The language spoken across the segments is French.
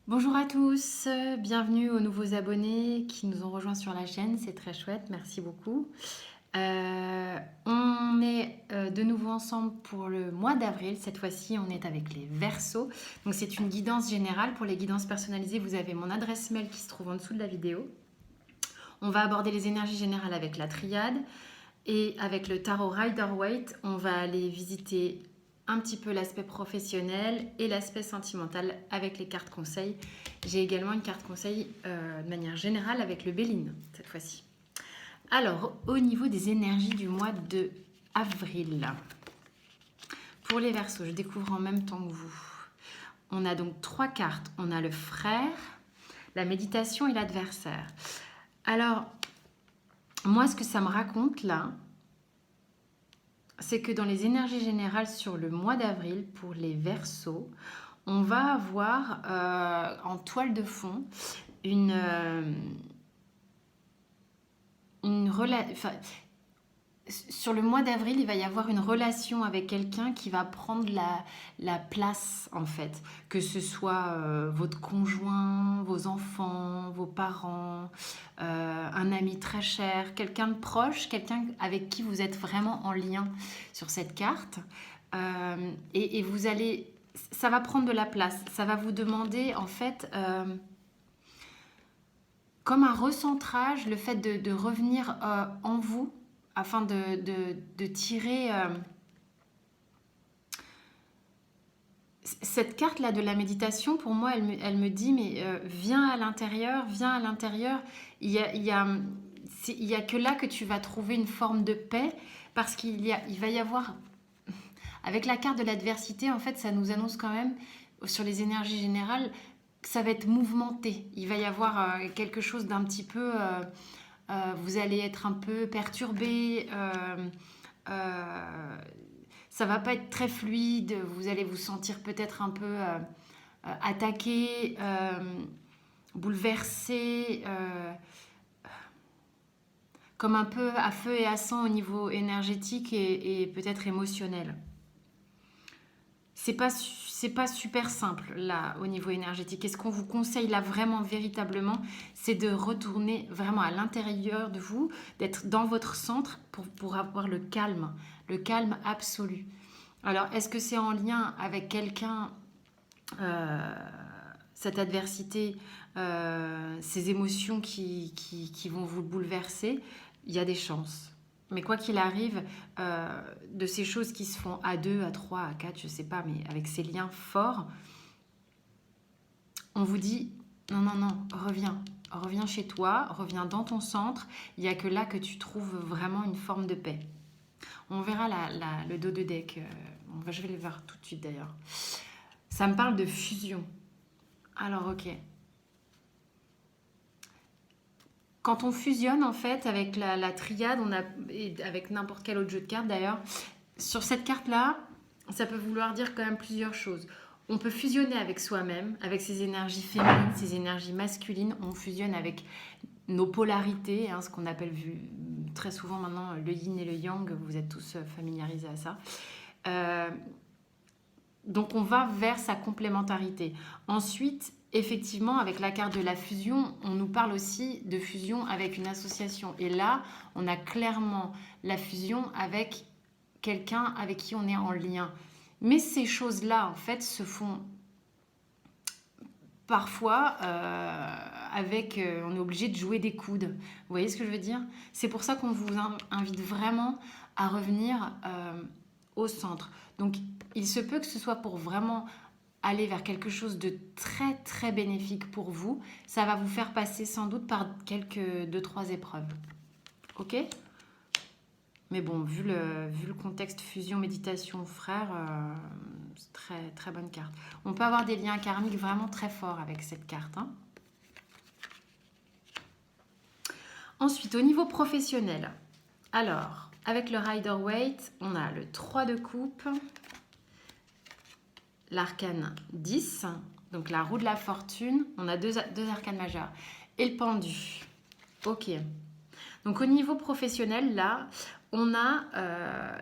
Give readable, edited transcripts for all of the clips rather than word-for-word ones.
Bonjour à tous, bienvenue aux nouveaux abonnés qui nous ont rejoints sur la chaîne, c'est très chouette, merci beaucoup. On est de nouveau ensemble pour le mois d'avril, cette fois-ci on est avec les Verseaux. Donc c'est une guidance générale, pour les guidances personnalisées vous avez mon adresse mail qui se trouve en dessous de la vidéo. On va aborder les énergies générales avec la triade et avec le tarot Rider-Waite, on va aller visiter un petit peu l'aspect professionnel et l'aspect sentimental avec les cartes conseils. J'ai également une carte conseil de manière générale avec le Béline cette fois-ci. Alors, au niveau des énergies du mois de avril, pour les Verseaux, je découvre en même temps que vous. On a donc 3 cartes. On a le frère, la méditation et l'adversaire. Alors, moi, ce que ça me raconte là, c'est que dans les énergies générales sur le mois d'avril, pour les Verseaux, on va avoir en toile de fond sur le mois d'avril, il va y avoir une relation avec quelqu'un qui va prendre la place, en fait. Que ce soit votre conjoint, vos enfants, vos parents, un ami très cher, quelqu'un de proche, quelqu'un avec qui vous êtes vraiment en lien sur cette carte. Et vous allez... Ça va prendre de la place. Ça va vous demander, en fait... comme un recentrage, le fait de revenir en vous afin de tirer cette carte-là de la méditation. Pour moi, elle me dit, mais viens à l'intérieur, viens à l'intérieur. Il y a que là que tu vas trouver une forme de paix, parce il va y avoir, avec la carte de l'adversité, en fait, ça nous annonce quand même, sur les énergies générales, que ça va être mouvementé. Il va y avoir quelque chose d'un petit peu... vous allez être un peu perturbé, ça va pas être très fluide, vous allez vous sentir peut-être un peu attaqué, bouleversé, comme un peu à feu et à sang au niveau énergétique et peut-être émotionnel. C'est pas super simple là au niveau énergétique. Et ce qu'on vous conseille là vraiment véritablement, c'est de retourner vraiment à l'intérieur de vous, d'être dans votre centre pour avoir le calme absolu. Alors, est-ce que c'est en lien avec quelqu'un, cette adversité, ces émotions qui vont vous bouleverser? Il y a des chances. Mais quoi qu'il arrive, de ces choses qui se font à 2, à 3, à 4, je ne sais pas, mais avec ces liens forts, on vous dit non, non, non, reviens chez toi, reviens dans ton centre. Il n'y a que là que tu trouves vraiment une forme de paix. On verra le dos de deck. Je vais le voir tout de suite d'ailleurs. Ça me parle de fusion. Alors, ok. Quand on fusionne en fait avec la triade, et avec n'importe quel autre jeu de cartes d'ailleurs, sur cette carte-là, ça peut vouloir dire quand même plusieurs choses. On peut fusionner avec soi-même, avec ses énergies féminines, ses énergies masculines. On fusionne avec nos polarités, ce qu'on appelle très souvent maintenant le yin et le yang. Vous êtes tous familiarisés à ça. Donc on va vers sa complémentarité. Ensuite, effectivement, avec la carte de la fusion, on nous parle aussi de fusion avec une association. Et là, on a clairement la fusion avec quelqu'un avec qui on est en lien. Mais ces choses-là, en fait, se font parfois on est obligé de jouer des coudes. Vous voyez ce que je veux dire? C'est pour ça qu'on vous invite vraiment à revenir au centre. Donc, il se peut que ce soit pour vraiment aller vers quelque chose de très très bénéfique pour vous. Ça va vous faire passer sans doute par quelques 2-3 épreuves. Ok? Mais bon, vu le contexte fusion, méditation, frère, c'est très très bonne carte. On peut avoir des liens karmiques vraiment très forts avec cette carte. Ensuite, au niveau professionnel, alors, avec le Rider-Waite, on a le 3 de coupe, l'arcane 10, donc la roue de la fortune, on a deux arcanes majeures, et le pendu. Ok. Donc au niveau professionnel, là, on a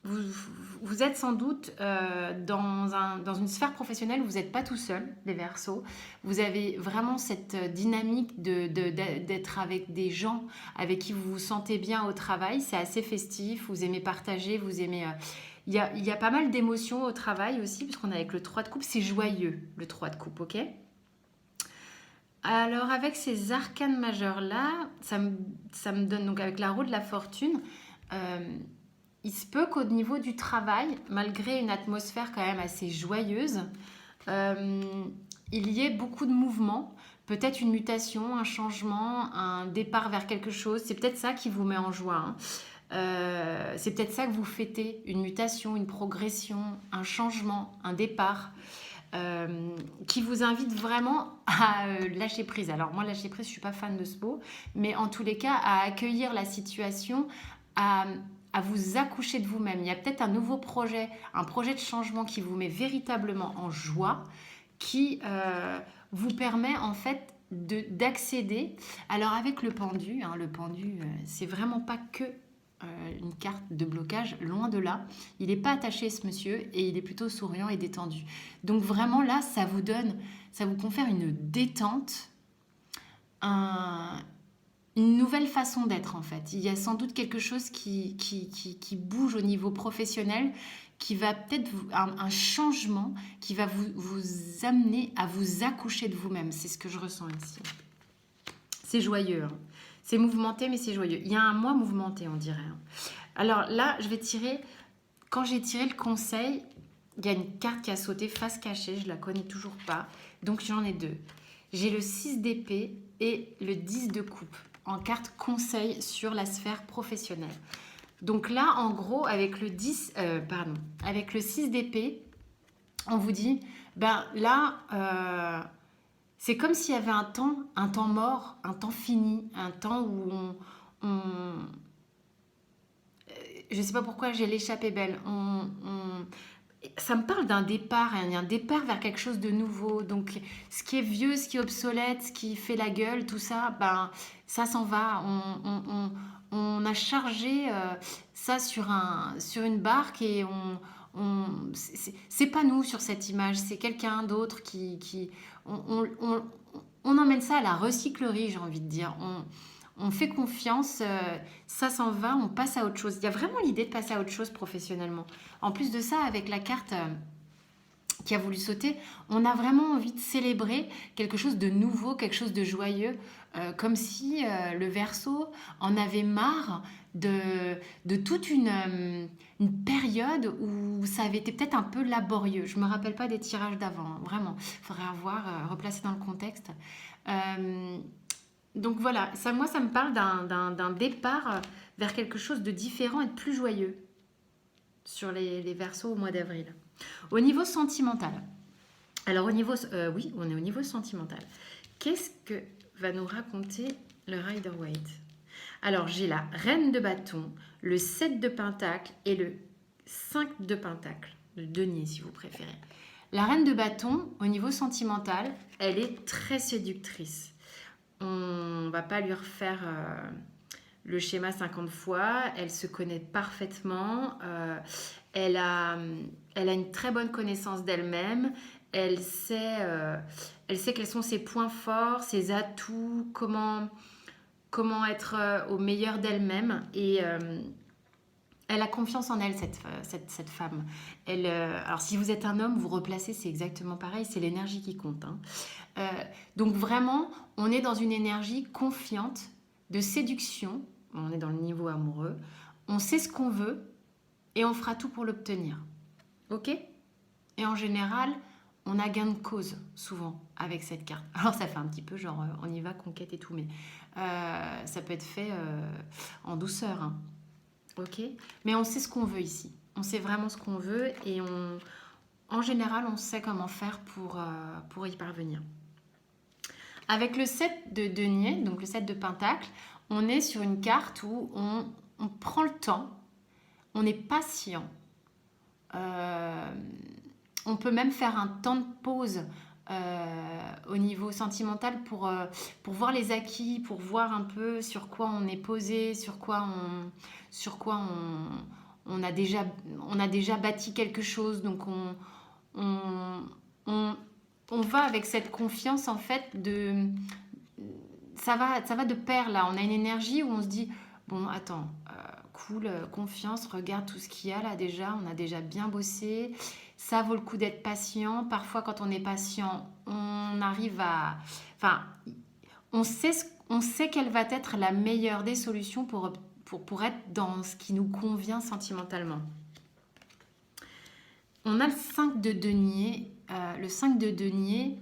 vous êtes sans doute dans une sphère professionnelle où vous n'êtes pas tout seul, les Verseaux. Vous avez vraiment cette dynamique d'être avec des gens avec qui vous vous sentez bien au travail. C'est assez festif, vous aimez partager, vous aimez... il y a pas mal d'émotions au travail aussi, puisqu'on est avec le 3 de coupe, c'est joyeux, le 3 de coupe, ok? Alors avec ces arcanes majeurs-là, ça me donne, donc avec la roue de la fortune, euh, il se peut qu'au niveau du travail, malgré une atmosphère quand même assez joyeuse, euh, il y ait beaucoup de mouvements, peut-être une mutation, un changement, un départ vers quelque chose. C'est peut-être ça qui vous met en joie, hein. C'est peut-être ça que vous fêtez, une mutation, une progression, un changement, un départ, qui vous invite vraiment à lâcher prise. Alors moi, lâcher prise, je ne suis pas fan de ce mot, mais en tous les cas, à accueillir la situation, à, à vous accoucher de vous-même. Il y a peut-être un nouveau projet, un projet de changement qui vous met véritablement en joie, qui vous permet en fait d'accéder. Alors avec le pendu, hein, le pendu, c'est vraiment pas que une carte de blocage, loin de là. Il n'est pas attaché, ce monsieur, et il est plutôt souriant et détendu. Donc vraiment là, ça vous confère une détente, un, une nouvelle façon d'être en fait. Il y a sans doute quelque chose qui bouge au niveau professionnel, qui va peut-être un changement qui va vous amener à vous accoucher de vous-même. C'est ce que je ressens ici. C'est joyeux, hein. C'est mouvementé, mais c'est joyeux. Il y a un mois mouvementé, on dirait, hein. Alors là, je vais tirer. Quand j'ai tiré le conseil, il y a une carte qui a sauté face cachée. Je ne la connais toujours pas. Donc j'en ai deux. J'ai le 6 d'épée et le 10 de coupe en carte conseil sur la sphère professionnelle. Donc là, en gros, avec le 10, avec le 6 d'épée, on vous dit, ben là, c'est comme s'il y avait un temps mort, un temps fini, un temps où je ne sais pas pourquoi j'ai l'échappée belle. Ça me parle d'un départ, hein, un départ vers quelque chose de nouveau. Donc, ce qui est vieux, ce qui est obsolète, ce qui fait la gueule, tout ça, ben, ça s'en va. On a chargé ça sur une barque et c'est pas nous sur cette image, c'est quelqu'un d'autre on emmène ça à la recyclerie, j'ai envie de dire. On fait confiance, ça s'en va, on passe à autre chose. Il y a vraiment l'idée de passer à autre chose professionnellement. En plus de ça, avec la carte qui a voulu sauter, on a vraiment envie de célébrer quelque chose de nouveau, quelque chose de joyeux, comme si le Verseau en avait marre de toute une période où ça avait été peut-être un peu laborieux. Je ne me rappelle pas des tirages d'avant, hein, vraiment. Il faudrait avoir replacé dans le contexte. Euh, donc voilà, ça, moi ça me parle d'un départ vers quelque chose de différent et de plus joyeux sur les Verseaux au mois d'avril. Au niveau sentimental, alors au niveau, oui, on est au niveau sentimental. Qu'est-ce que va nous raconter le Rider-Waite? Alors j'ai la Reine de bâton, le 7 de pentacle et le 5 de pentacle, le denier si vous préférez. La Reine de bâton, au niveau sentimental, elle est très séductrice. On ne va pas lui refaire le schéma 50 fois. Elle se connaît parfaitement. Elle a une très bonne connaissance d'elle-même. Elle sait quels sont ses points forts, ses atouts, comment être au meilleur d'elle-même. Et elle a confiance en elle, cette femme. Alors, si vous êtes un homme, vous replacez, c'est exactement pareil. C'est l'énergie qui compte, hein. Donc, vraiment, on est dans une énergie confiante, de séduction. On est dans le niveau amoureux. On sait ce qu'on veut et on fera tout pour l'obtenir. Ok? Et en général, on a gain de cause, souvent, avec cette carte. Alors, ça fait un petit peu genre, on y va, conquête et tout, mais ça peut être fait en douceur, hein. Ok, mais on sait ce qu'on veut ici. On sait vraiment ce qu'on veut et en général, on sait comment faire pour y parvenir. Avec le 7 de denier, donc le 7 de pentacle, on est sur une carte où on prend le temps, on est patient. On peut même faire un temps de pause au niveau sentimental pour voir les acquis, pour voir un peu sur quoi on est posé, sur quoi on a déjà bâti quelque chose, donc on, on, on va avec cette confiance en fait ça va de pair là. On a une énergie où on se dit, bon, attends, cool, confiance, regarde tout ce qu'il y a là déjà, on a déjà bien bossé, ça vaut le coup d'être patient. Parfois, quand on est patient, on arrive à... Enfin, on sait quelle va être la meilleure des solutions pour être dans ce qui nous convient sentimentalement. On a le 5 de denier. Le 5 de denier,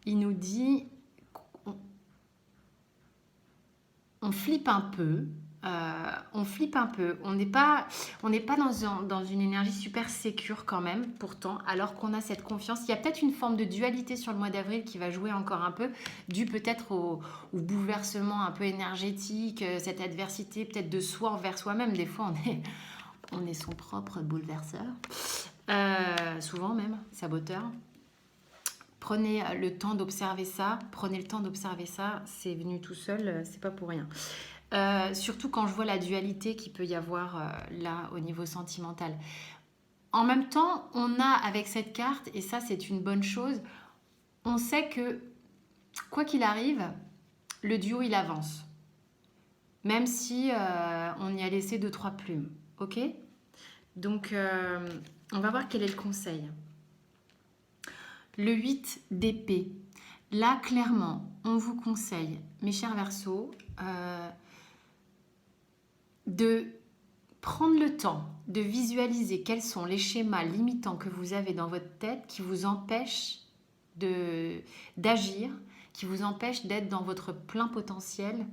il nous dit on flippe un peu. On flippe un peu. On n'est pas dans une énergie super sécure quand même, pourtant, alors qu'on a cette confiance. Il y a peut-être une forme de dualité sur le mois d'avril qui va jouer encore un peu, dû peut-être au bouleversement un peu énergétique, cette adversité peut-être de soi envers soi-même. Des fois, on est son propre bouleverseur. Souvent même, saboteur. Prenez le temps d'observer ça. Prenez le temps d'observer ça. C'est venu tout seul, c'est pas pour rien. Surtout quand je vois la dualité qu'il peut y avoir là au niveau sentimental. En même temps, on a avec cette carte, et ça c'est une bonne chose, on sait que quoi qu'il arrive, le duo il avance. Même si on y a laissé 2-3 plumes. Ok ? Donc on va voir quel est le conseil. Le 8 d'épée. Là, clairement, on vous conseille, mes chers Verseaux, de prendre le temps de visualiser quels sont les schémas limitants que vous avez dans votre tête qui vous empêchent d'agir, qui vous empêchent d'être dans votre plein potentiel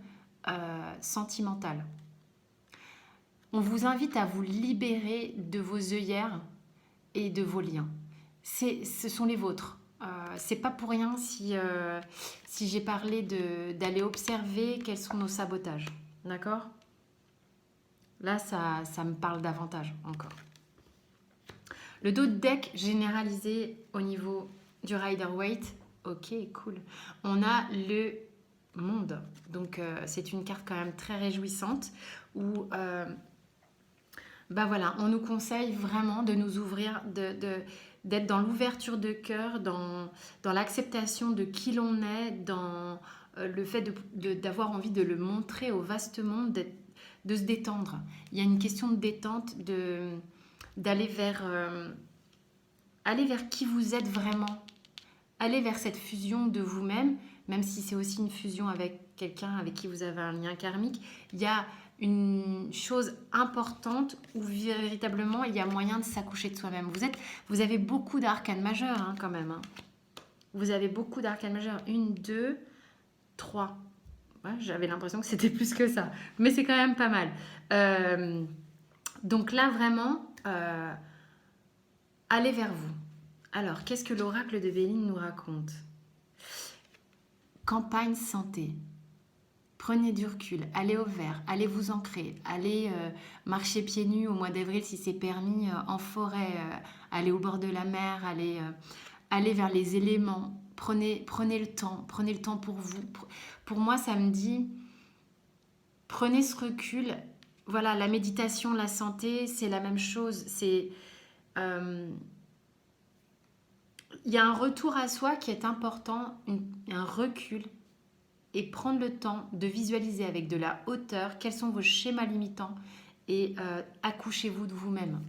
sentimental. On vous invite à vous libérer de vos œillères et de vos liens. Ce sont les vôtres. C'est pas pour rien si j'ai parlé d'aller observer quels sont nos sabotages. D'accord ? Là, ça me parle davantage encore. Le dos de deck généralisé au niveau du Rider-Waite. Ok, cool. On a le monde. Donc, c'est une carte quand même très réjouissante où... voilà, on nous conseille vraiment de nous ouvrir, d'être dans l'ouverture de cœur, dans l'acceptation de qui l'on est, dans le fait d'avoir envie de le montrer au vaste monde, de se détendre. Il y a une question de détente, d'aller aller vers qui vous êtes vraiment, aller vers cette fusion de vous-même, même si c'est aussi une fusion avec quelqu'un avec qui vous avez un lien karmique. Il y a une chose importante où véritablement il y a moyen de s'accoucher de soi-même. Vous avez beaucoup d'arcanes majeures hein, quand même. Hein. Vous avez beaucoup d'arcanes majeures. 1, 2, 3. Ouais, j'avais l'impression que c'était plus que ça. Mais c'est quand même pas mal. Donc là, vraiment, allez vers vous. Alors, qu'est-ce que l'oracle de Béline nous raconte ? Campagne santé. Prenez du recul, allez au vert, allez vous ancrer, allez marcher pieds nus au mois d'avril si c'est permis, en forêt, allez au bord de la mer, allez vers les éléments, prenez le temps pour vous. Pour moi, ça me dit, prenez ce recul. Voilà, la méditation, la santé, c'est la même chose. Il y a un retour à soi qui est important, un recul. Et prendre le temps de visualiser avec de la hauteur quels sont vos schémas limitants et accouchez-vous de vous-même.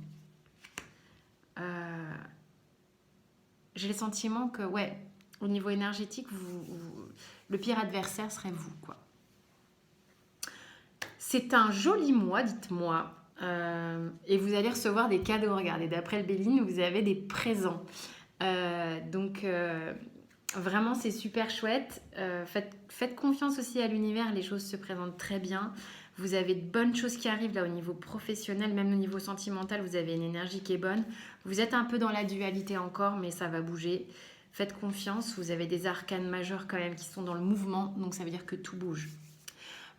J'ai le sentiment que, ouais, au niveau énergétique, le pire adversaire serait vous, quoi. C'est un joli mois, dites-moi, et vous allez recevoir des cadeaux. Regardez, d'après le Béline, vous avez des présents. Donc... Vraiment, c'est super chouette. Faites confiance aussi à l'univers, les choses se présentent très bien. Vous avez de bonnes choses qui arrivent là au niveau professionnel, même au niveau sentimental, vous avez une énergie qui est bonne. Vous êtes un peu dans la dualité encore, mais ça va bouger. Faites confiance, vous avez des arcanes majeures quand même qui sont dans le mouvement, donc ça veut dire que tout bouge.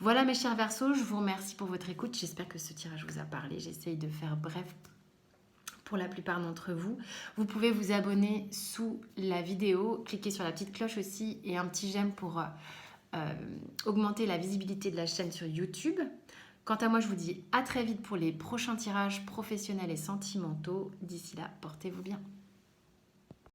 Voilà mes chers Verseaux, je vous remercie pour votre écoute. J'espère que ce tirage vous a parlé. J'essaye de faire bref pour la plupart d'entre vous. Vous pouvez vous abonner sous la vidéo, cliquer sur la petite cloche aussi et un petit j'aime pour augmenter la visibilité de la chaîne sur YouTube. Quant à moi, je vous dis à très vite pour les prochains tirages professionnels et sentimentaux. D'ici là, portez-vous bien.